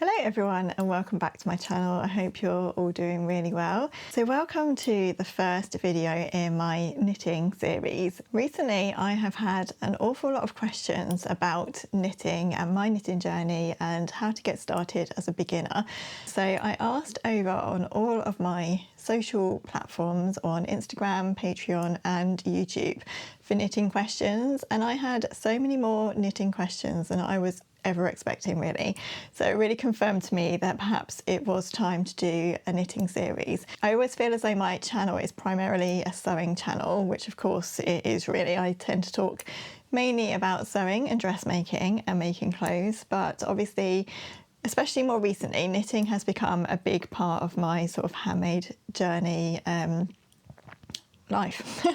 Hello everyone and welcome back to my channel. I hope you're all doing really well. So welcome to the first video in my knitting series. Recently I have had an awful lot of questions about knitting and my knitting journey and how to get started as a beginner. So I asked over on all of my social platforms on Instagram, Patreon and YouTube for knitting questions, and I had so many more knitting questions than I was ever expecting, really. So it really confirmed to me that perhaps it was time to do a knitting series. I always feel as though my channel is primarily a sewing channel, which of course it is really. I tend to talk mainly about sewing and dressmaking and making clothes, but obviously especially more recently, knitting has become a big part of my sort of handmade journey life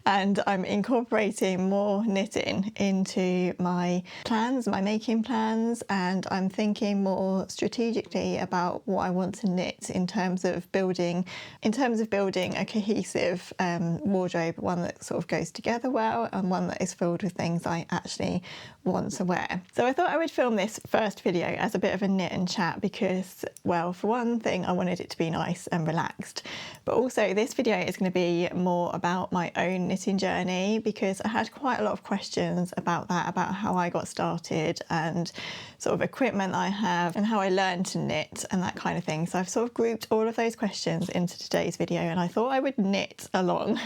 and I'm incorporating more knitting into my plans, my making plans, and I'm thinking more strategically about what I want to knit in terms of building a cohesive wardrobe, one that sort of goes together well and one that is filled with things I actually want to wear. So I thought I would film this first video as a bit of a knit and chat because, well, for one thing I wanted it to be nice and relaxed, but also this video is going to be more about my own knitting journey because I had quite a lot of questions about that, about how I got started and sort of equipment I have and how I learned to knit and that kind of thing. So I've sort of grouped all of those questions into today's video and I thought I would knit along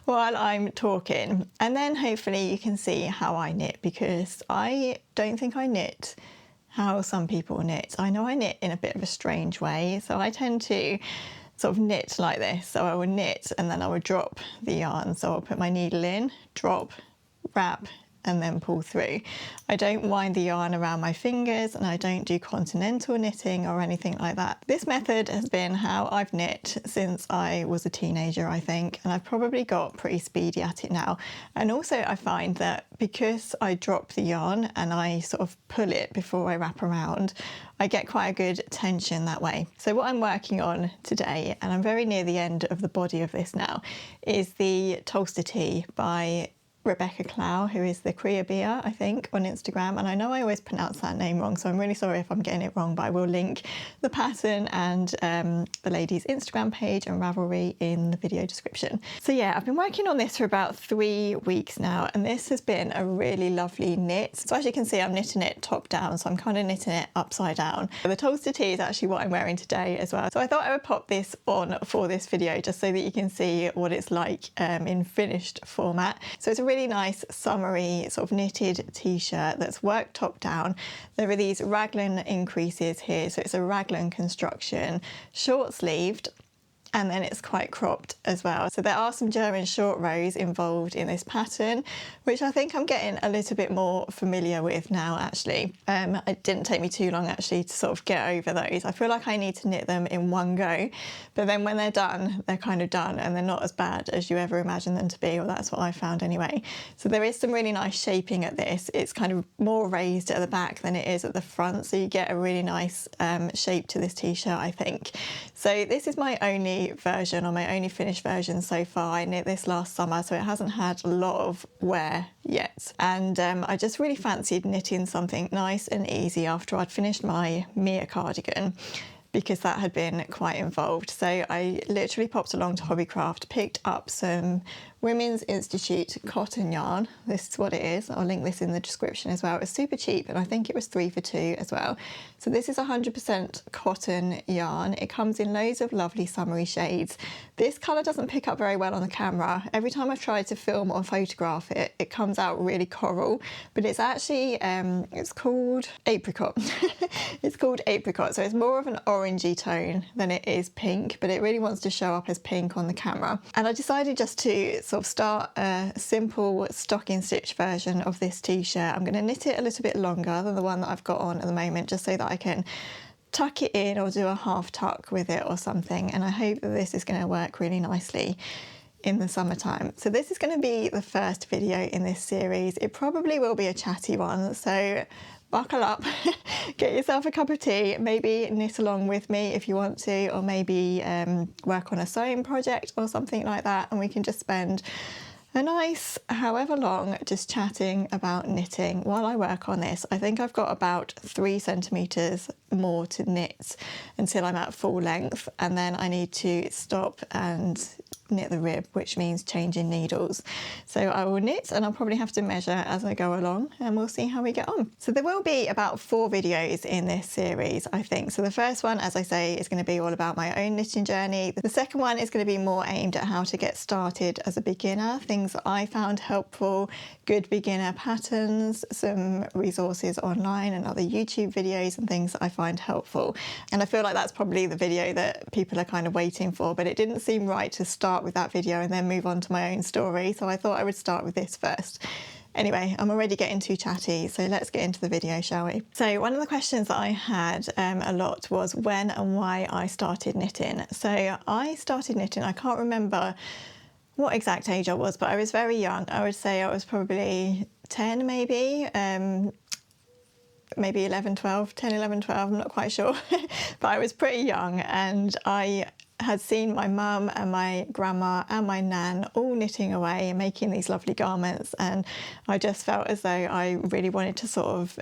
while I'm talking, and then hopefully you can see how I knit, because I don't think I knit how some people knit. I know I knit in a bit of a strange way, so I tend to sort of knit like this. So I would knit and then I would drop the yarn. So I'll put my needle in, drop, wrap, and then pull through. I don't wind the yarn around my fingers and I don't do continental knitting or anything like that. This method has been how I've knit since I was a teenager, I think, and I've probably got pretty speedy at it now. And also I find that because I drop the yarn and I sort of pull it before I wrap around, I get quite a good tension that way. So what I'm working on today, and I'm very near the end of the body of this now, is the Tolster Tee by Rebecca Clow, who is the Kriya Bia, I think, on Instagram. And I know I always pronounce that name wrong, so I'm really sorry if I'm getting it wrong, but I will link the pattern and the lady's Instagram page and Ravelry in the video description. So yeah, I've been working on this for about 3 weeks now, and this has been a really lovely knit. So as you can see, I'm knitting it top down, so I'm kind of knitting it upside down. The Tolster Tee is actually what I'm wearing today as well. So I thought I would pop this on for this video just so that you can see what it's like in finished format. So it's a really nice summery sort of knitted t-shirt that's worked top down. There are these raglan increases here, so it's a raglan construction, short sleeved, and then it's quite cropped as well. So there are some German short rows involved in this pattern, which I think I'm getting a little bit more familiar with now actually. It didn't take me too long actually to sort of get over those. I feel like I need to knit them in one go, but then when they're done, they're kind of done and they're not as bad as you ever imagine them to be, or that's what I found anyway. So there is some really nice shaping at this. It's kind of more raised at the back than it is at the front, so you get a really nice shape to this t-shirt, I think. So this is my only version, or my only finished version so far. I knit this last summer, so it hasn't had a lot of wear yet, and I just really fancied knitting something nice and easy after I'd finished my Mia cardigan, because that had been quite involved. So I literally popped along to Hobbycraft, picked up some Women's Institute cotton yarn. This is what it is. I'll link this in the description as well. It was super cheap and I think it was 3 for 2 as well. So this is 100% cotton yarn. It comes in loads of lovely summery shades. This colour doesn't pick up very well on the camera. Every time I've tried to film or photograph it, it comes out really coral, but it's actually, it's called apricot. It's called apricot. So it's more of an orangey tone than it is pink, but it really wants to show up as pink on the camera. And I decided just to sort of start a simple stocking stitch version of this t-shirt. I'm going to knit it a little bit longer than the one that I've got on at the moment, just so that I can tuck it in or do a half tuck with it or something, and I hope that this is going to work really nicely in the summertime. So this is going to be the first video in this series. It probably will be a chatty one, so buckle up, get yourself a cup of tea, maybe knit along with me if you want to, or maybe work on a sewing project or something like that, and we can just spend a nice however long just chatting about knitting while I work on this. I think I've got about 3 centimetres more to knit until I'm at full length, and then I need to stop and knit the rib, which means changing needles. So I will knit, and I'll probably have to measure as I go along, and we'll see how we get on. So there will be about 4 videos in this series, I think. So the first one, as I say, is going to be all about my own knitting journey. The second one is going to be more aimed at how to get started as a beginner, things that I found helpful, good beginner patterns, some resources online and other YouTube videos and things that I find helpful. And I feel like that's probably the video that people are kind of waiting for, but it didn't seem right to start with that video and then move on to my own story, so I thought I would start with this first. Anyway, I'm already getting too chatty, so let's get into the video, shall we? So one of the questions that I had a lot was when and why I started knitting. So I started knitting, I can't remember what exact age I was, but I was very young. I would say I was probably 10 maybe, maybe 11, 12, 10, 11, 12, I'm not quite sure. But I was pretty young, and I had seen my mum and my grandma and my nan all knitting away and making these lovely garments, and I just felt as though I really wanted to sort of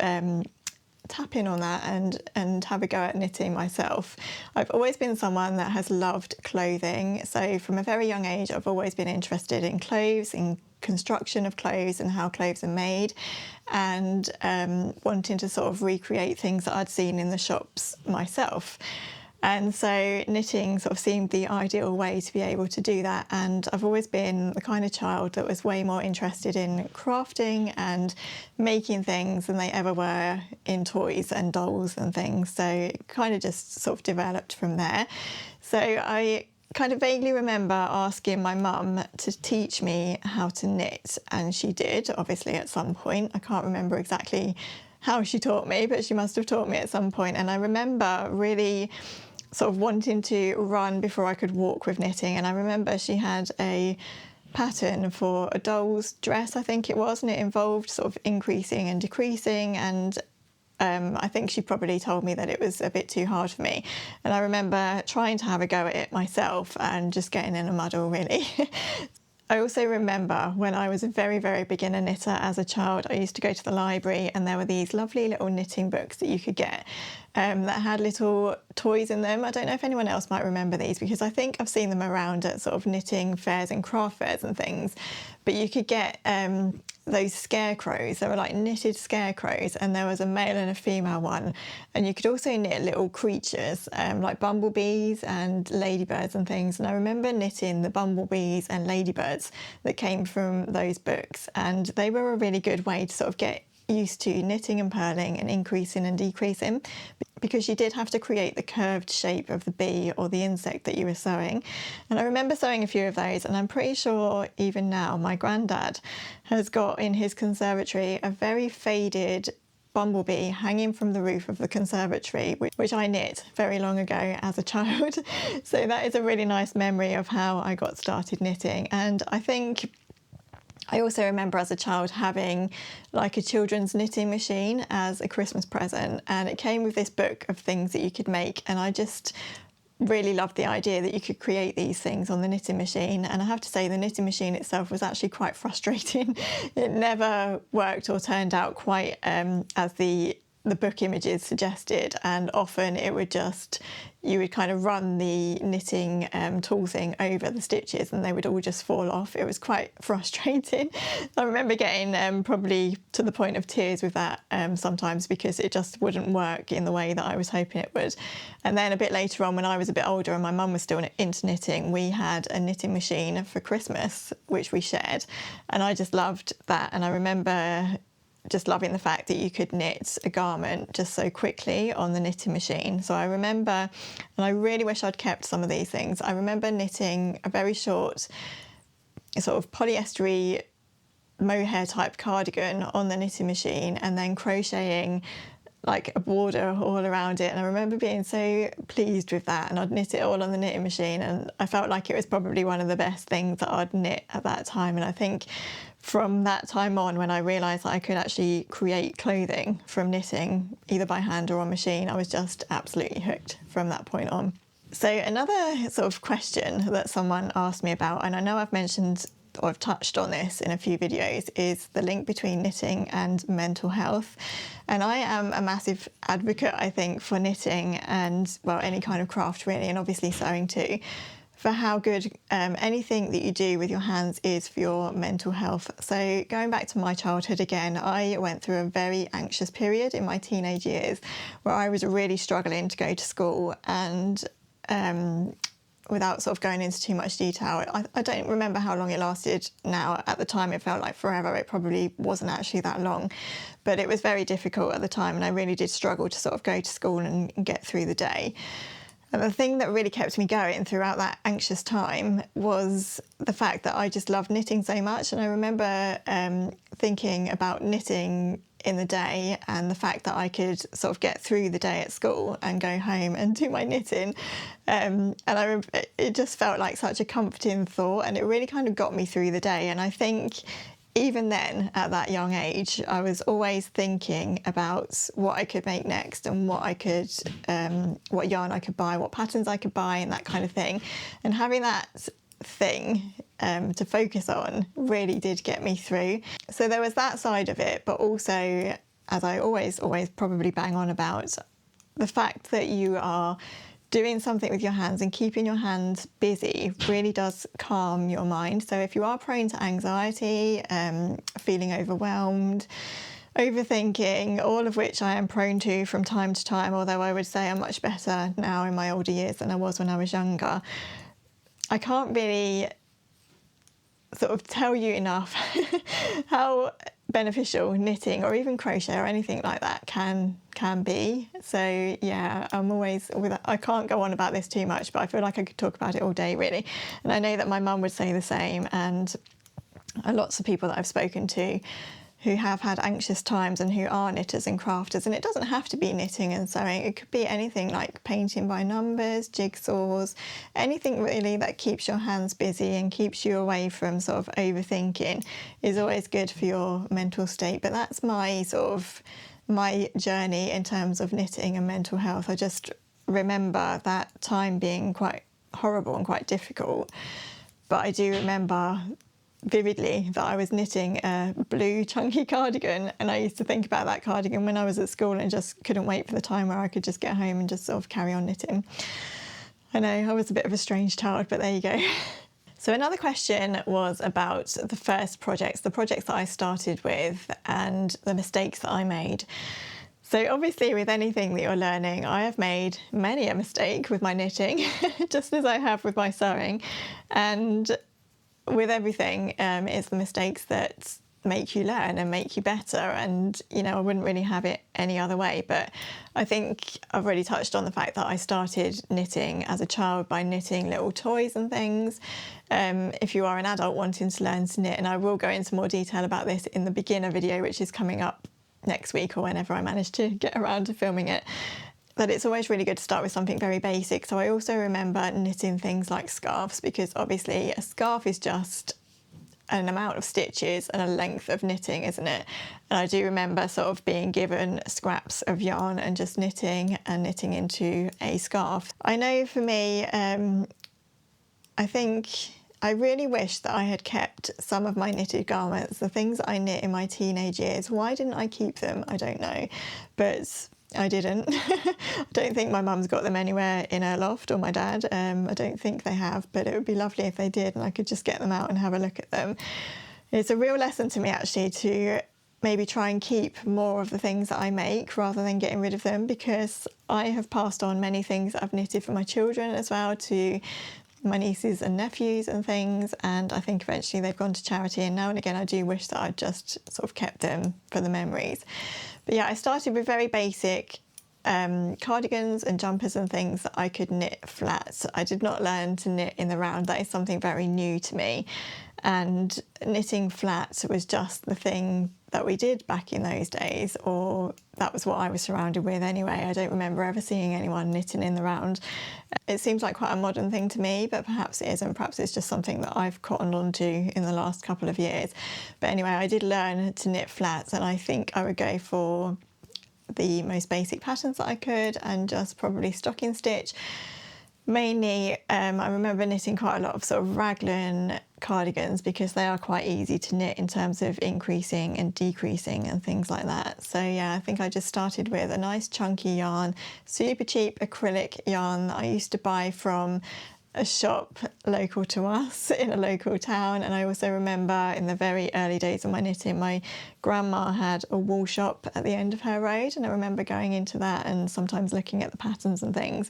tap in on that and have a go at knitting myself. I've always been someone that has loved clothing, so from a very young age I've always been interested in clothes, in construction of clothes and how clothes are made, and wanting to sort of recreate things that I'd seen in the shops myself. And so knitting sort of seemed the ideal way to be able to do that. And I've always been the kind of child that was way more interested in crafting and making things than they ever were in toys and dolls and things. So it kind of just sort of developed from there. So I kind of vaguely remember asking my mum to teach me how to knit, and she did, obviously, at some point. I can't remember exactly how she taught me, but she must have taught me at some point. And I remember really sort of wanting to run before I could walk with knitting. And I remember she had a pattern for a doll's dress, I think it was, and it involved sort of increasing and decreasing, and I think she probably told me that it was a bit too hard for me. And I remember trying to have a go at it myself and just getting in a muddle, really. I also remember when I was a very, very beginner knitter as a child, I used to go to the library, and there were these lovely little knitting books that you could get that had little toys in them. I don't know if anyone else might remember these, because I think I've seen them around at sort of knitting fairs and craft fairs and things. But you could get those scarecrows. They were like knitted scarecrows, and there was a male and a female one. And you could also knit little creatures like bumblebees and ladybirds and things. And I remember knitting the bumblebees and ladybirds that came from those books, and they were a really good way to sort of get used to knitting and purling and increasing and decreasing, because you did have to create the curved shape of the bee or the insect that you were sewing. And I remember sewing a few of those, and I'm pretty sure even now my granddad has got in his conservatory a very faded bumblebee hanging from the roof of the conservatory, which I knit very long ago as a child. So that is a really nice memory of how I got started knitting. And I think I also remember as a child having like a children's knitting machine as a Christmas present, and it came with this book of things that you could make, and I just really loved the idea that you could create these things on the knitting machine. And I have to say, the knitting machine itself was actually quite frustrating. It never worked or turned out quite as the book images suggested, and often it would just, you would kind of run the knitting tool thing over the stitches and they would all just fall off. It was quite frustrating. I remember getting probably to the point of tears with that sometimes, because it just wouldn't work in the way that I was hoping it would. And then a bit later on, when I was a bit older and my mum was still into knitting, we had a knitting machine for Christmas which we shared, and I just loved that. And I remember just loving the fact that you could knit a garment just so quickly on the knitting machine. So I remember, and I really wish I'd kept some of these things, I remember knitting a very short sort of polyester mohair type cardigan on the knitting machine, and then crocheting like a border all around it. And I remember being so pleased with that, and I'd knit it all on the knitting machine, and I felt like it was probably one of the best things that I'd knit at that time. And I think from that time on, when I realised that I could actually create clothing from knitting, either by hand or on machine, I was just absolutely hooked from that point on. So another sort of question that someone asked me about, and I know I've mentioned or I've touched on this in a few videos, is the link between knitting and mental health. And I am a massive advocate, I think, for knitting and, well, any kind of craft really, and obviously sewing too, for how good anything that you do with your hands is for your mental health. So going back to my childhood again, I went through a very anxious period in my teenage years where I was really struggling to go to school, and without sort of going into too much detail, I don't remember how long it lasted now. At the time it felt like forever. It probably wasn't actually that long, but it was very difficult at the time, and I really did struggle to sort of go to school and get through the day. And the thing that really kept me going throughout that anxious time was the fact that I just loved knitting so much. And I remember thinking about knitting in the day and the fact that I could sort of get through the day at school and go home and do my knitting. It just felt like such a comforting thought, and it really kind of got me through the day. And I think even then, at that young age, I was always thinking about what I could make next and what yarn I could buy, what patterns I could buy, and that kind of thing. And having that thing to focus on really did get me through. So there was that side of it, but also, as I always probably bang on about, the fact that you are doing something with your hands and keeping your hands busy really does calm your mind. So if you are prone to anxiety, feeling overwhelmed, overthinking, all of which I am prone to from time to time, although I would say I'm much better now in my older years than I was when I was younger, I can't really sort of tell you enough how beneficial knitting or even crochet or anything like that can be. So yeah, I can't go on about this too much, but I feel like I could talk about it all day really. And I know that my mum would say the same, and lots of people that I've spoken to who have had anxious times and who are knitters and crafters. And it doesn't have to be knitting and sewing. It could be anything like painting by numbers, jigsaws, anything really that keeps your hands busy and keeps you away from sort of overthinking is always good for your mental state. But that's my journey in terms of knitting and mental health. I just remember that time being quite horrible and quite difficult. But I do remember vividly that I was knitting a blue chunky cardigan, and I used to think about that cardigan when I was at school and just couldn't wait for the time where I could just get home and just sort of carry on knitting. I know I was a bit of a strange child, but there you go. So another question was about the first projects, the projects that I started with and the mistakes that I made. So obviously with anything that you're learning, I have made many a mistake with my knitting, just as I have with my sewing. And with everything, it's the mistakes that make you learn and make you better, and I wouldn't really have it any other way. But I think I've already touched on the fact that I started knitting as a child by knitting little toys and things. If you are an adult wanting to learn to knit, and I will go into more detail about this in the beginner video, which is coming up next week or whenever I manage to get around to filming it, that it's always really good to start with something very basic. So I also remember knitting things like scarves, because obviously a scarf is just an amount of stitches and a length of knitting, isn't it? And I do remember sort of being given scraps of yarn and just knitting into a scarf. I know for me, I think I really wish that I had kept some of my knitted garments, the things that I knit in my teenage years. Why didn't I keep them? I don't know, but I didn't. I don't think my mum's got them anywhere in her loft, or my dad. I don't think they have, but it would be lovely if they did and I could just get them out and have a look at them. It's a real lesson to me actually to maybe try and keep more of the things that I make rather than getting rid of them, because I have passed on many things that I've knitted for my children as well to my nieces and nephews and things, and I think eventually they've gone to charity, and now and again I do wish that I'd just sort of kept them for the memories. But yeah, I started with very basic cardigans and jumpers and things that I could knit flat. I did not learn to knit in the round. That is something very new to me, and knitting flat was just the thing that we did back in those days, or that was what I was surrounded with anyway. I don't remember ever seeing anyone knitting in the round. It seems like quite a modern thing to me, but perhaps it isn't. Perhaps it's just something that I've cottoned onto in the last couple of years. But anyway, I did learn to knit flats, and I think I would go for the most basic patterns that I could and just probably stocking stitch Mainly, I remember knitting quite a lot of sort of raglan cardigans because they are quite easy to knit in terms of increasing and decreasing and things like that. So yeah, I think I just started with a nice chunky yarn, super cheap acrylic yarn that I used to buy from a shop local to us in a local town. And I also remember in the very early days of my knitting, my grandma had a wool shop at the end of her road, and I remember going into that and sometimes looking at the patterns and things.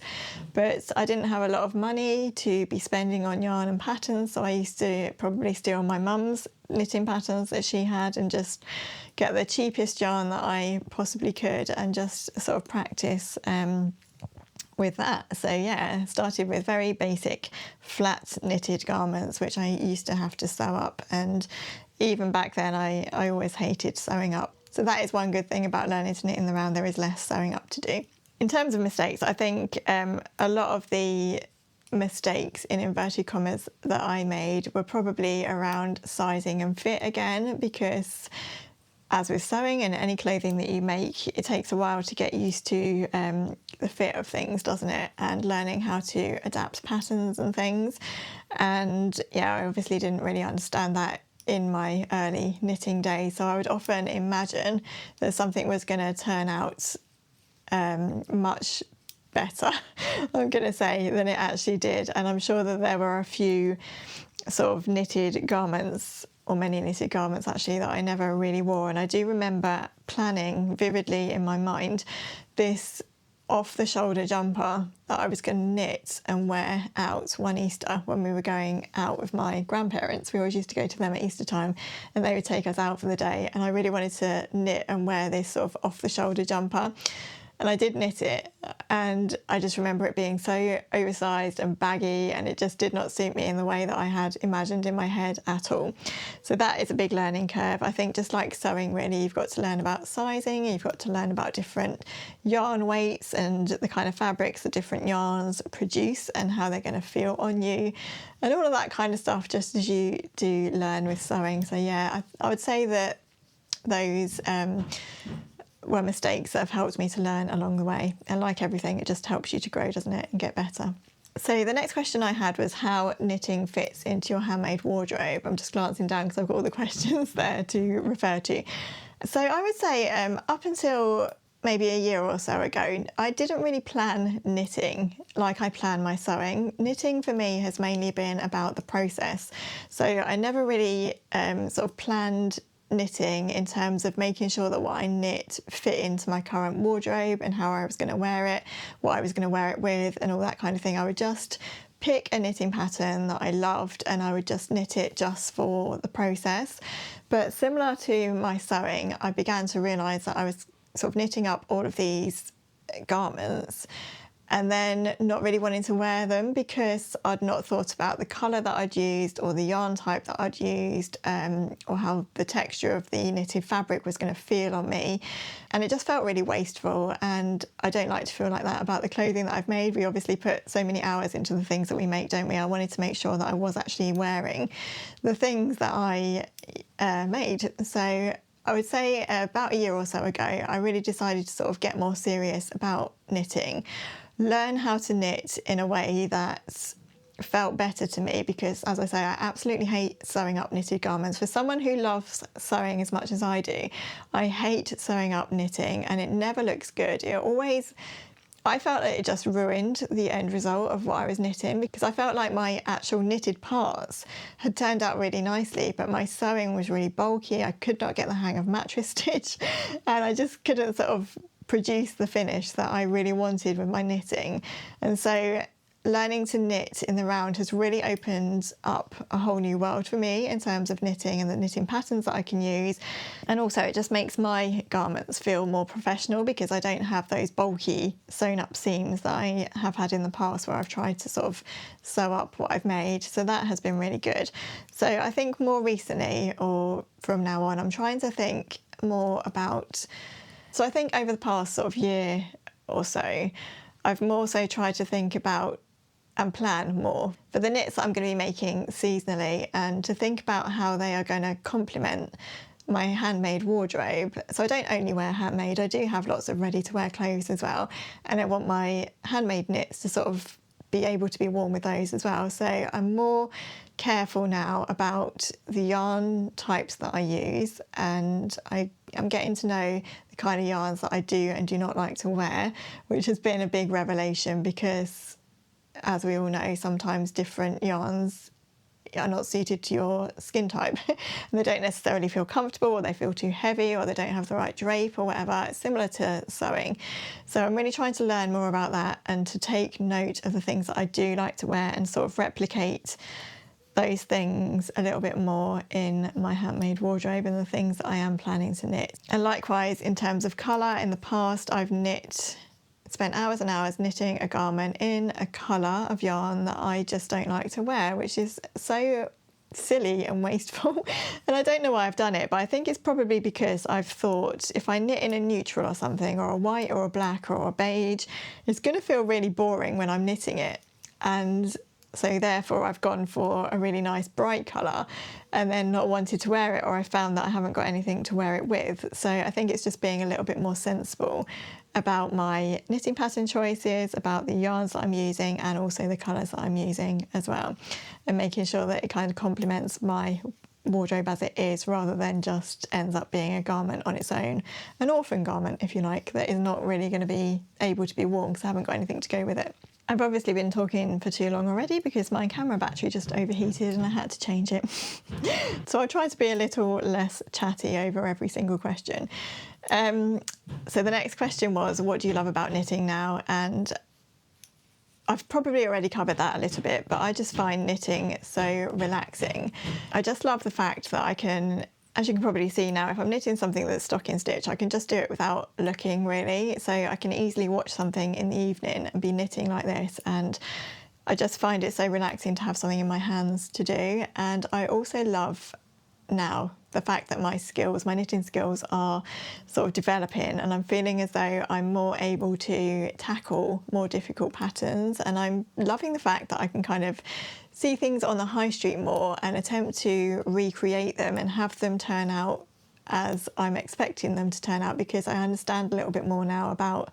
But I didn't have a lot of money to be spending on yarn and patterns, so I used to probably steal my mum's knitting patterns that she had and just get the cheapest yarn that I possibly could and just sort of practice with that. So yeah, started with very basic flat knitted garments, which I used to have to sew up, and even back then I always hated sewing up. So that is one good thing about learning to knit in the round, there is less sewing up to do. In terms of mistakes, I think a lot of the mistakes in inverted commas that I made were probably around sizing and fit again, because as with sewing and any clothing that you make, it takes a while to get used to the fit of things, doesn't it? And learning how to adapt patterns and things. And yeah, I obviously didn't really understand that in my early knitting days. So I would often imagine that something was going to turn out much better, I'm going to say, than it actually did. And I'm sure that there were a few sort of knitted garments, or many knitted garments actually, that I never really wore. And I do remember planning vividly in my mind this off-the-shoulder jumper that I was going to knit and wear out one Easter when we were going out with my grandparents. We always used to go to them at Easter time and they would take us out for the day, and I really wanted to knit and wear this sort of off-the-shoulder jumper. And I did knit it, and I just remember it being so oversized and baggy, and it just did not suit me in the way that I had imagined in my head at all. So that is a big learning curve. I think just like sewing, really, you've got to learn about sizing, you've got to learn about different yarn weights and the kind of fabrics that different yarns produce and how they're going to feel on you, and all of that kind of stuff, just as you do learn with sewing. So yeah, I would say that those were mistakes that have helped me to learn along the way. And like everything, it just helps you to grow, doesn't it, and get better. So the next question I had was how knitting fits into your handmade wardrobe. I'm just glancing down because I've got all the questions there to refer to. So I would say up until maybe a year or so ago, I didn't really plan knitting like I plan my sewing. Knitting for me has mainly been about the process. So I never really sort of planned knitting in terms of making sure that what I knit fit into my current wardrobe and how I was going to wear it, what I was going to wear it with, and all that kind of thing. I would just pick a knitting pattern that I loved and I would just knit it just for the process. But similar to my sewing, I began to realise that I was sort of knitting up all of these garments and then not really wanting to wear them because I'd not thought about the colour that I'd used or the yarn type that I'd used, or how the texture of the knitted fabric was going to feel on me. And it just felt really wasteful, and I don't like to feel like that about the clothing that I've made. We obviously put so many hours into the things that we make, don't we? I wanted to make sure that I was actually wearing the things that I made. So I would say about a year or so ago, I really decided to sort of get more serious about knitting, learn how to knit in a way that felt better to me, because as I say, I absolutely hate sewing up knitted garments. For someone who loves sewing as much as I do, I hate sewing up knitting, and it never looks good. I felt like it just ruined the end result of what I was knitting, because I felt like my actual knitted parts had turned out really nicely, but my sewing was really bulky. I could not get the hang of mattress stitch, and I just couldn't sort of produce the finish that I really wanted with my knitting. And so learning to knit in the round has really opened up a whole new world for me in terms of knitting and the knitting patterns that I can use. And also it just makes my garments feel more professional, because I don't have those bulky sewn up seams that I have had in the past where I've tried to sort of sew up what I've made. So that has been really good. So I think more recently, or from now on, I'm trying to think more about, so I think over the past sort of year or so, I've more so tried to think about and plan more for the knits that I'm going to be making seasonally, and to think about how they are going to complement my handmade wardrobe. So I don't only wear handmade, I do have lots of ready to wear clothes as well, and I want my handmade knits to sort of be able to be worn with those as well. So I'm more careful now about the yarn types that I use, and I'm getting to know the kind of yarns that I do and do not like to wear, which has been a big revelation because, as we all know, sometimes different yarns are not suited to your skin type and they don't necessarily feel comfortable, or they feel too heavy, or they don't have the right drape or whatever. It's similar to sewing. So I'm really trying to learn more about that and to take note of the things that I do like to wear and sort of replicate those things a little bit more in my handmade wardrobe and the things that I am planning to knit. And likewise, in terms of colour, in the past I've spent hours and hours knitting a garment in a colour of yarn that I just don't like to wear, which is so silly and wasteful. And I don't know why I've done it, but I think it's probably because I've thought if I knit in a neutral or something, or a white or a black or a beige, it's going to feel really boring when I'm knitting it. And so therefore I've gone for a really nice bright colour and then not wanted to wear it, or I found that I haven't got anything to wear it with. So I think it's just being a little bit more sensible about my knitting pattern choices, about the yarns that I'm using, and also the colours that I'm using as well, and making sure that it kind of complements my wardrobe as it is, rather than just ends up being a garment on its own, an orphan garment if you like, that is not really going to be able to be worn because I haven't got anything to go with it. I've obviously been talking for too long already because my camera battery just overheated and I had to change it. So I tried to be a little less chatty over every single question. So the next question was, what do you love about knitting now? And I've probably already covered that a little bit, but I just find knitting so relaxing. I just love the fact that I can, as you can probably see now, if I'm knitting something that's stocking stitch, I can just do it without looking really. So I can easily watch something in the evening and be knitting like this. And I just find it so relaxing to have something in my hands to do. And I also love now the fact that my knitting skills are sort of developing, and I'm feeling as though I'm more able to tackle more difficult patterns, and I'm loving the fact that I can kind of see things on the high street more and attempt to recreate them and have them turn out as I'm expecting them to turn out, because I understand a little bit more now about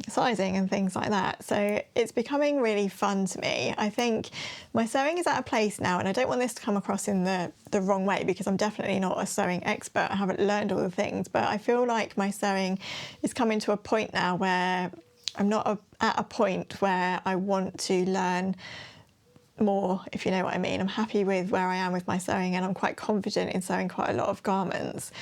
sizing and things like that. So it's becoming really fun to me. I think my sewing is at a place now, and I don't want this to come across in the wrong way, because I'm definitely not a sewing expert. I haven't learned all the things, but I feel like my sewing is coming to a point now where I'm not at a point where I want to learn more, if you know what I mean. I'm happy with where I am with my sewing, and I'm quite confident in sewing quite a lot of garments.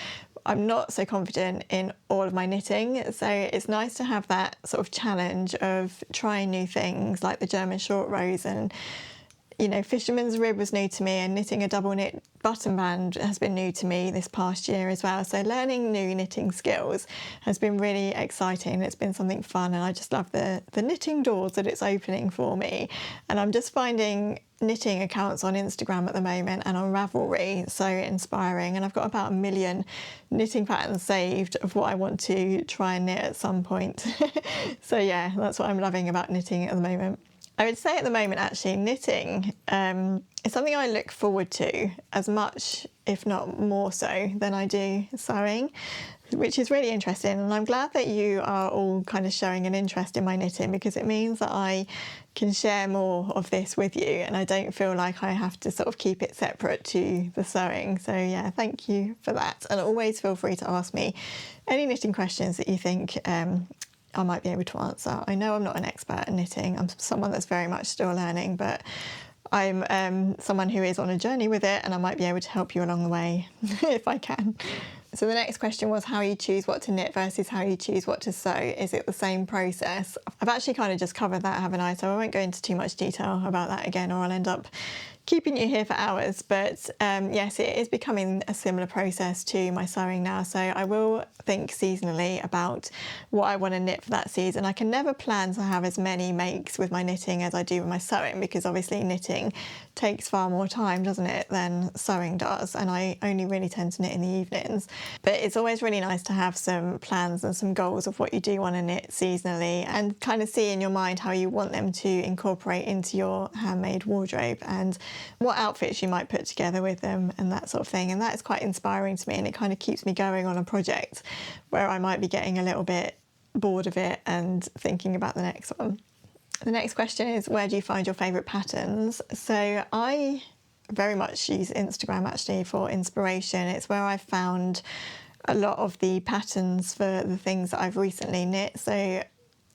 I'm not so confident in all of my knitting, so it's nice to have that sort of challenge of trying new things like the German short rows, and you know, fisherman's rib was new to me, and knitting a double knit button band has been new to me this past year as well. So learning new knitting skills has been really exciting. It's been something fun, and I just love the knitting doors that it's opening for me. And I'm just finding knitting accounts on Instagram at the moment and on Ravelry so inspiring, and I've got about 1 million knitting patterns saved of what I want to try and knit at some point. So yeah, that's what I'm loving about knitting at the moment. I would say at the moment, actually, knitting is something I look forward to as much, if not more so, than I do sewing, which is really interesting. And I'm glad that you are all kind of showing an interest in my knitting, because it means that I can share more of this with you, and I don't feel like I have to sort of keep it separate to the sewing. So yeah, thank you for that. And always feel free to ask me any knitting questions that you think I might be able to answer. I know I'm not an expert in knitting. I'm someone that's very much still learning, but I'm someone who is on a journey with it, and I might be able to help you along the way if I can. So the next question was how you choose what to knit versus how you choose what to sew. Is it the same process? I've actually kind of just covered that, haven't I? So I won't go into too much detail about that again, or I'll end up keeping you here for hours. But yes, it is becoming a similar process to my sewing now. So I will think seasonally about what I want to knit for that season. I can never plan to have as many makes with my knitting as I do with my sewing, because obviously knitting takes far more time, doesn't it, than sewing does, and I only really tend to knit in the evenings. But it's always really nice to have some plans and some goals of what you do want to knit seasonally, and kind of see in your mind how you want them to incorporate into your handmade wardrobe, and what outfits you might put together with them, and that sort of thing. And that is quite inspiring to me, and it kind of keeps me going on a project where I might be getting a little bit bored of it and thinking about the next one. The next question is, where do you find your favourite patterns? So I very much use Instagram actually for inspiration. It's where I've found a lot of the patterns for the things that I've recently knit. So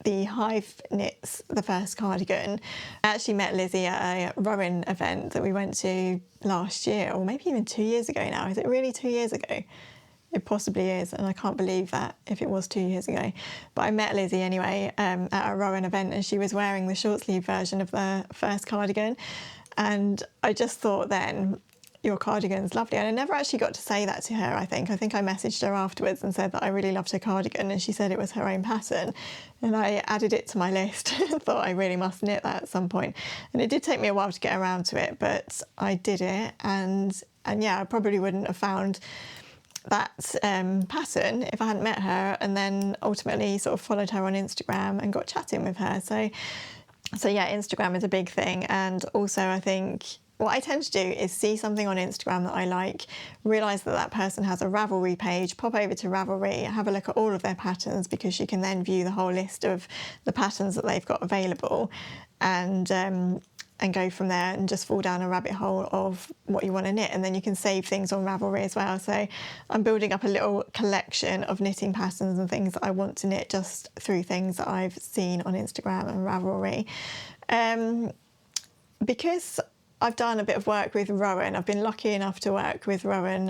the Hive knits the first cardigan. I actually met Lizzie at a Rowan event that we went to last year, or maybe even 2 years ago now. Is it really 2 years ago? It possibly is, and I can't believe that if it was 2 years ago. But I met Lizzie anyway at a Rowan event, and she was wearing the short sleeve version of the first cardigan. And I just thought then, your cardigan's lovely. And I never actually got to say that to her, I think. I messaged her afterwards and said that I really loved her cardigan, and she said it was her own pattern. And I added it to my list. Thought I really must knit that at some point. And it did take me a while to get around to it, but I did it. And yeah, I probably wouldn't have found that pattern if I hadn't met her, and then ultimately sort of followed her on Instagram and got chatting with her. So yeah, Instagram is a big thing. And also I think what I tend to do is see something on Instagram that I like, realise that that person has a Ravelry page, pop over to Ravelry, have a look at all of their patterns, because you can then view the whole list of the patterns that they've got available, and go from there and just fall down a rabbit hole of what you want to knit. And then you can save things on Ravelry as well. So I'm building up a little collection of knitting patterns and things that I want to knit just through things that I've seen on Instagram and Ravelry. Because I've done a bit of work with Rowan, I've been lucky enough to work with Rowan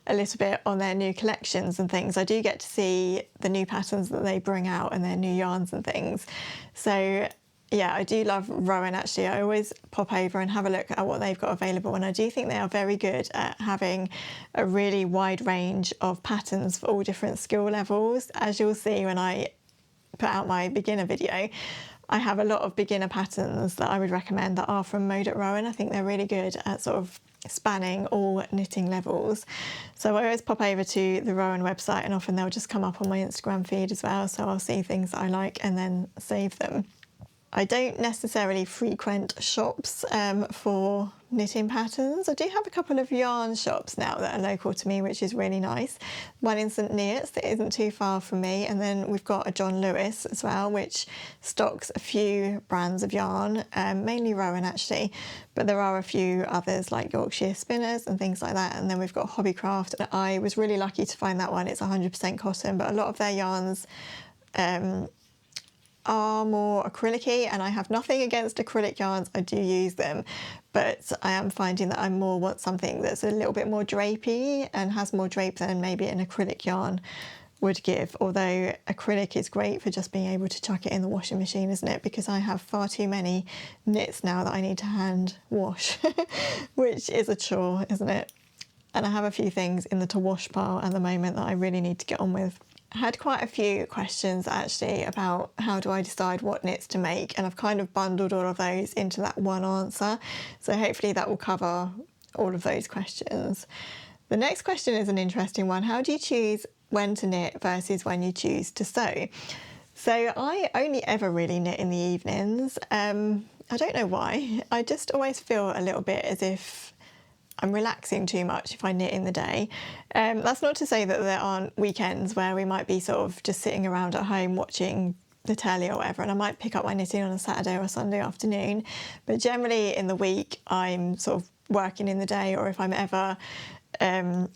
a little bit on their new collections and things. I do get to see the new patterns that they bring out and their new yarns and things. So yeah, I do love Rowan actually. I always pop over and have a look at what they've got available, and I do think they are very good at having a really wide range of patterns for all different skill levels. As you'll see when I put out my beginner video, I have a lot of beginner patterns that I would recommend that are from Mode at Rowan. I think they're really good at sort of spanning all knitting levels. So I always pop over to the Rowan website, and often they'll just come up on my Instagram feed as well. So I'll see things that I like and then save them. I don't necessarily frequent shops for knitting patterns. I do have a couple of yarn shops now that are local to me, which is really nice. One in St Neots that isn't too far from me, and then we've got a John Lewis as well, which stocks a few brands of yarn, mainly Rowan actually, but there are a few others like Yorkshire Spinners and things like that. And then we've got Hobbycraft, and I was really lucky to find that one. It's 100% cotton, but a lot of their yarns are more acrylic-y, and I have nothing against acrylic yarns. I do use them, but I am finding that I more want something that's a little bit more drapey and has more drape than maybe an acrylic yarn would give. Although acrylic is great for just being able to chuck it in the washing machine, isn't it? Because I have far too many knits now that I need to hand wash, which is a chore, isn't it? And I have a few things in the to wash pile at the moment that I really need to get on with. I had quite a few questions actually about how do I decide what knits to make, and I've kind of bundled all of those into that one answer. So hopefully that will cover all of those questions. The next question is an interesting one. How do you choose when to knit versus when you choose to sew? So I only ever really knit in the evenings. I don't know why. I just always feel a little bit as if I'm relaxing too much if I knit in the day. That's not to say that there aren't weekends where we might be sort of just sitting around at home watching the telly or whatever, and I might pick up my knitting on a Saturday or a Sunday afternoon. But generally in the week, I'm sort of working in the day, or if I'm ever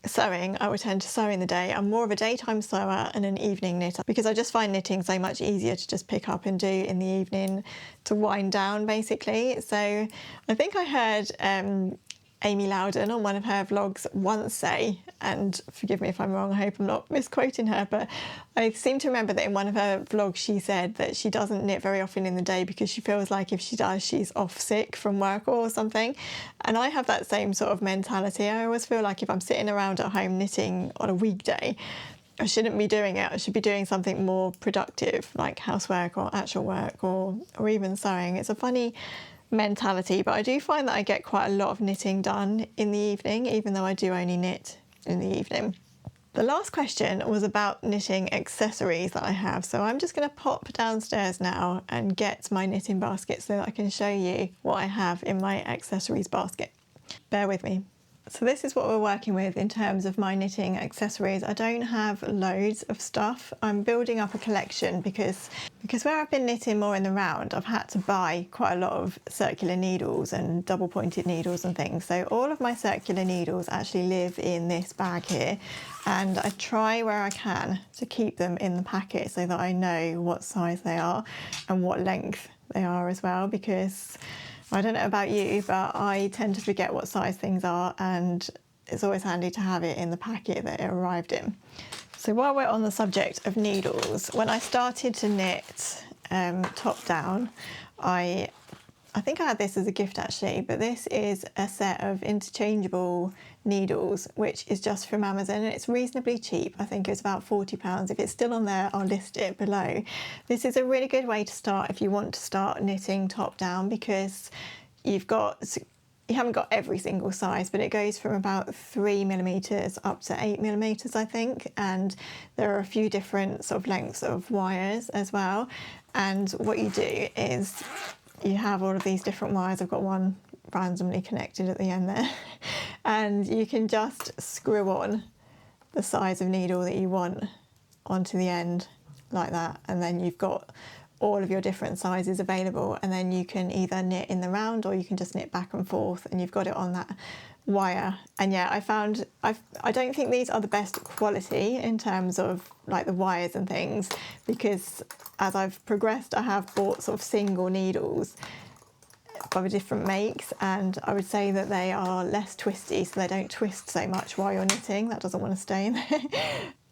sewing, I would tend to sew in the day. I'm more of a daytime sewer and an evening knitter, because I just find knitting so much easier to just pick up and do in the evening to wind down basically. So I think I heard Amy Loudon on one of her vlogs once say, and forgive me if I'm wrong, I hope I'm not misquoting her, but I seem to remember that in one of her vlogs she said that she doesn't knit very often in the day because she feels like if she does, she's off sick from work or something. And I have that same sort of mentality. I always feel like if I'm sitting around at home knitting on a weekday, I shouldn't be doing it. I should be doing something more productive, like housework or actual work or even sewing. It's a funny mentality, but I do find that I get quite a lot of knitting done in the evening, even though I do only knit in the evening. The last question was about knitting accessories that I have, so I'm just going to pop downstairs now and get my knitting basket so that I can show you what I have in my accessories basket. Bear with me. So this is what we're working with in terms of my knitting accessories. I don't have loads of stuff. I'm building up a collection because Because where I've been knitting more in the round, I've had to buy quite a lot of circular needles and double pointed needles and things. So all of my circular needles actually live in this bag here, and I try where I can to keep them in the packet so that I know what size they are and what length they are as well, because I don't know about you, but I tend to forget what size things are, and it's always handy to have it in the packet that it arrived in. So while we're on the subject of needles, when I started to knit top down, I think I had this as a gift actually, but this is a set of interchangeable needles, which is just from Amazon, and it's reasonably cheap. I think it's about £40. If it's still on there, I'll list it below. This is a really good way to start if you want to start knitting top down, because you haven't got every single size, but it goes from about 3mm up to 8mm, I think, and there are a few different sort of lengths of wires as well. And what you do is you have all of these different wires. I've got one randomly connected at the end there, and you can just screw on the size of needle that you want onto the end like that, and then you've got all of your different sizes available, and then you can either knit in the round or you can just knit back and forth, and you've got it on that wire. And yeah, I don't think these are the best quality in terms of like the wires and things, because as I've progressed I have bought sort of single needles of different makes, and I would say that they are less twisty, so they don't twist so much while you're knitting. That doesn't want to stay in there.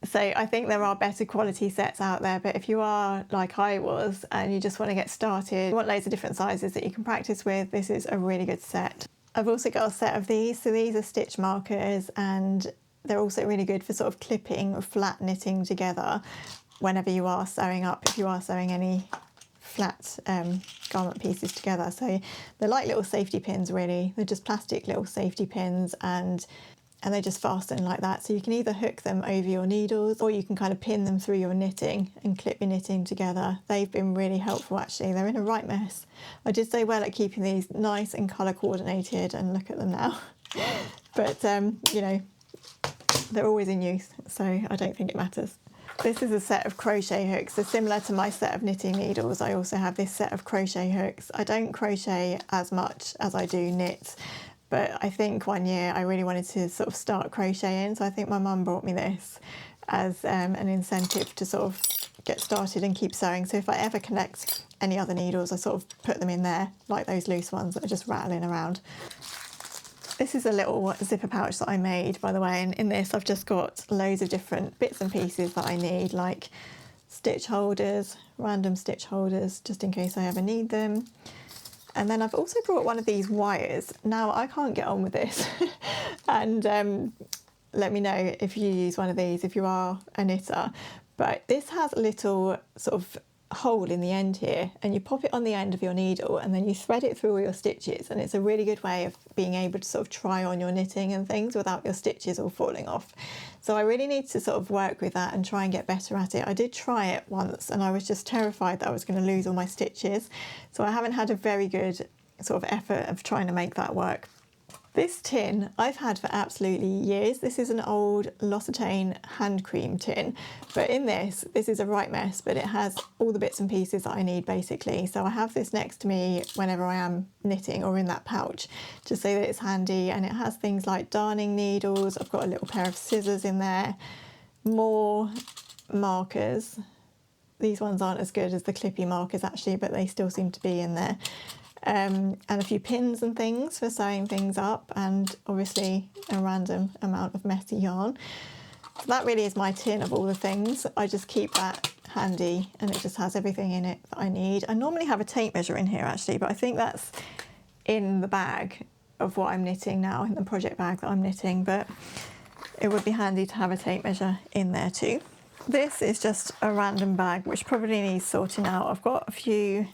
So I think there are better quality sets out there, but if you are like I was and you just want to get started, you want loads of different sizes that you can practice with, this is a really good set. I've also got a set of these. So these are stitch markers, and they're also really good for sort of clipping or flat knitting together whenever you are sewing up, if you are sewing any flat garment pieces together. So they're like little safety pins really. They're just plastic little safety pins, and they just fasten like that. So you can either hook them over your needles, or you can kind of pin them through your knitting and clip your knitting together. They've been really helpful actually. They're in a right mess. I did so well at keeping these nice and colour coordinated, and look at them now. But you know, they're always in use, so I don't think it matters. This is a set of crochet hooks. So similar to my set of knitting needles, I also have this set of crochet hooks. I don't crochet as much as I do knit, but I think one year I really wanted to sort of start crocheting, so I think my mum bought me this as an incentive to sort of get started and keep sewing. So if I ever collect any other needles, I sort of put them in there, like those loose ones that are just rattling around. This is a little zipper pouch that I made, by the way, and in this I've just got loads of different bits and pieces that I need, like stitch holders, random stitch holders, just in case I ever need them. And then I've also brought one of these wires. Now I can't get on with this and let me know if you use one of these, if you are a knitter. But this has a little sort of hole in the end here, and you pop it on the end of your needle and then you thread it through all your stitches, and it's a really good way of being able to sort of try on your knitting and things without your stitches all falling off. So I really need to sort of work with that and try and get better at it. I did try it once and I was just terrified that I was going to lose all my stitches, so I haven't had a very good sort of effort of trying to make that work. This tin I've had for absolutely years. This is an old L'Occitane hand cream tin, but in this is a right mess, but it has all the bits and pieces that I need basically. So I have this next to me whenever I am knitting, or in that pouch, just so that it's handy, and it has things like darning needles. I've got a little pair of scissors in there, more markers. These ones aren't as good as the clippy markers actually, but they still seem to be in there. And a few pins and things for sewing things up, and obviously a random amount of messy yarn. So that really is my tin of all the things. I just keep that handy, and it just has everything in it that I need. I normally have a tape measure in here actually, but I think that's in the bag of what I'm knitting now, in the project bag that I'm knitting, but it would be handy to have a tape measure in there too. This is just a random bag which probably needs sorting out. I've got a few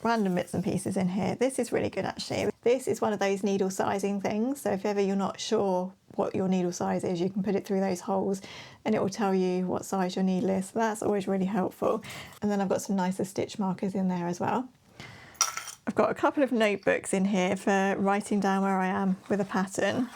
random bits and pieces in here. This is really good actually. This is one of those needle sizing things, so if ever you're not sure what your needle size is, you can put it through those holes and it will tell you what size your needle is. So that's always really helpful. And then I've got some nicer stitch markers in there as well. I've got a couple of notebooks in here for writing down where I am with a pattern.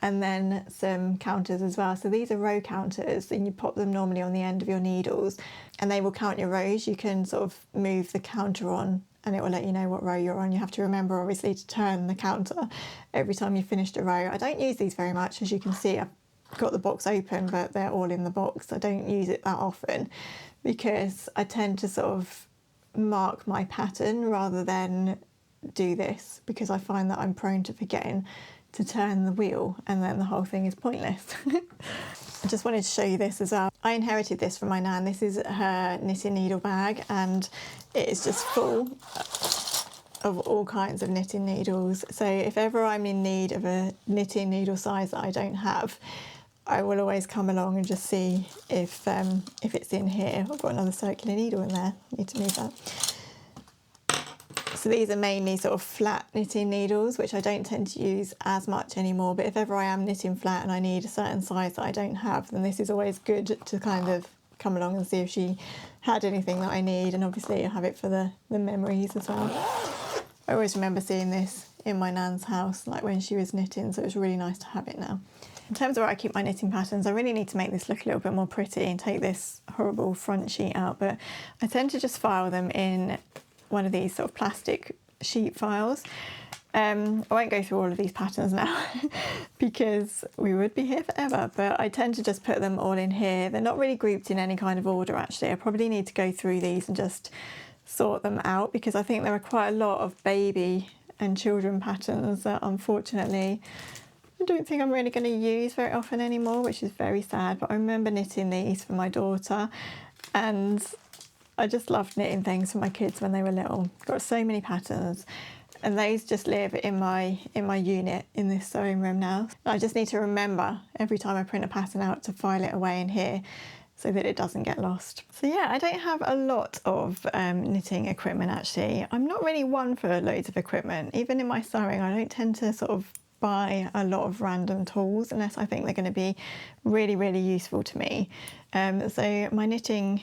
and then some counters as well. So these are row counters, and you pop them normally on the end of your needles and they will count your rows. You can sort of move the counter on and it will let you know what row you're on. You have to remember obviously to turn the counter every time you've finished a row. I don't use these very much, as you can see. I've got the box open, but they're all in the box. I don't use it that often because I tend to sort of mark my pattern rather than do this, because I find that I'm prone to forgetting to turn the wheel and then the whole thing is pointless. I just wanted to show you this as well. I inherited this from my nan. This is her knitting needle bag and it is just full of all kinds of knitting needles. So if ever I'm in need of a knitting needle size that I don't have, I will always come along and just see if it's in here. I've got another circular needle in there, need to move that. So these are mainly sort of flat knitting needles, which I don't tend to use as much anymore, but if ever I am knitting flat and I need a certain size that I don't have, then this is always good to kind of come along and see if she had anything that I need, and obviously I have it for the memories as well. I always remember seeing this in my nan's house, like when she was knitting, so it's really nice to have it now. In terms of where I keep my knitting patterns, I really need to make this look a little bit more pretty and take this horrible front sheet out, but I tend to just file them in one of these sort of plastic sheet files. I won't go through all of these patterns now because we would be here forever, but I tend to just put them all in here. They're not really grouped in any kind of order actually. I probably need to go through these and just sort them out, because I think there are quite a lot of baby and children patterns that unfortunately I don't think I'm really going to use very often anymore, which is very sad. But I remember knitting these for my daughter and I just loved knitting things for my kids when they were little. Got so many patterns and those just live in my unit in this sewing room now. I just need to remember every time I print a pattern out to file it away in here so that it doesn't get lost. So yeah, I don't have a lot of knitting equipment actually. I'm not really one for loads of equipment. Even in my sewing, I don't tend to sort of buy a lot of random tools unless I think they're going to be really, really useful to me. So my knitting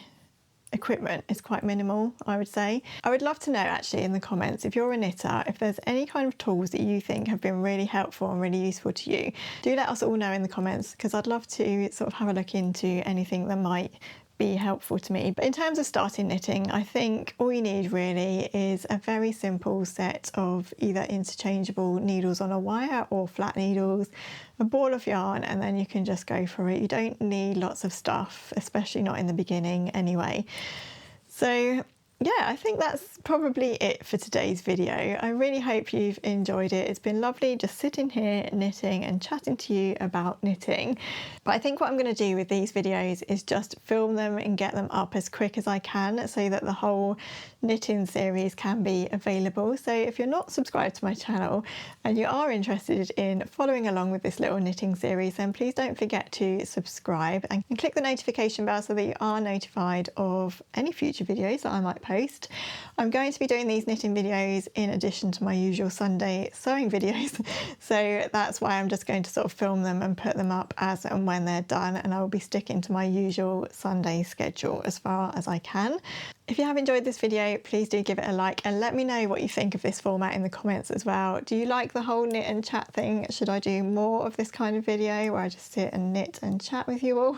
equipment is quite minimal, I would say. I would love to know actually in the comments, if you're a knitter, if there's any kind of tools that you think have been really helpful and really useful to you. Do let us all know in the comments, because I'd love to sort of have a look into anything that might be helpful to me. But in terms of starting knitting, I think all you need really is a very simple set of either interchangeable needles on a wire or flat needles, a ball of yarn, and then you can just go for it. You don't need lots of stuff, especially not in the beginning anyway. So yeah, I think that's probably it for today's video. I really hope you've enjoyed it. It's been lovely just sitting here knitting and chatting to you about knitting. But I think what I'm going to do with these videos is just film them and get them up as quick as I can so that the whole knitting series can be available. So if you're not subscribed to my channel and you are interested in following along with this little knitting series, then please don't forget to subscribe and click the notification bell so that you are notified of any future videos that I might post. I'm going to be doing these knitting videos in addition to my usual Sunday sewing videos, so that's why I'm just going to sort of film them and put them up as and when they're done, and I will be sticking to my usual Sunday schedule as far as I can. If you have enjoyed this video, please do give it a like and let me know what you think of this format in the comments as well. Do you like the whole knit and chat thing? Should I do more of this kind of video where I just sit and knit and chat with you all?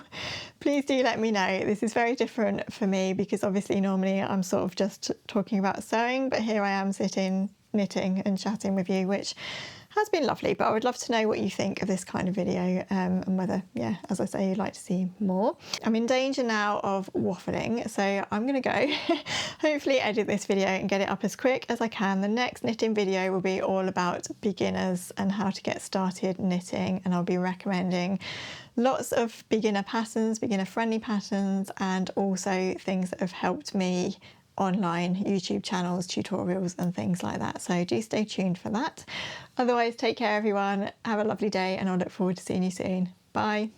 Please do let me know. This is very different for me because obviously normally I'm sort of just talking about sewing, but here I am sitting knitting and chatting with you, which has been lovely. But I would love to know what you think of this kind of video and whether, yeah, as I say, you'd like to see more. I'm in danger now of waffling, so I'm gonna go hopefully edit this video and get it up as quick as I can. The next knitting video will be all about beginners and how to get started knitting, and I'll be recommending lots of beginner patterns, beginner friendly patterns, and also things that have helped me online, YouTube channels, tutorials and things like that. So do stay tuned for that. Otherwise, take care everyone, have a lovely day, and I'll look forward to seeing you soon. Bye.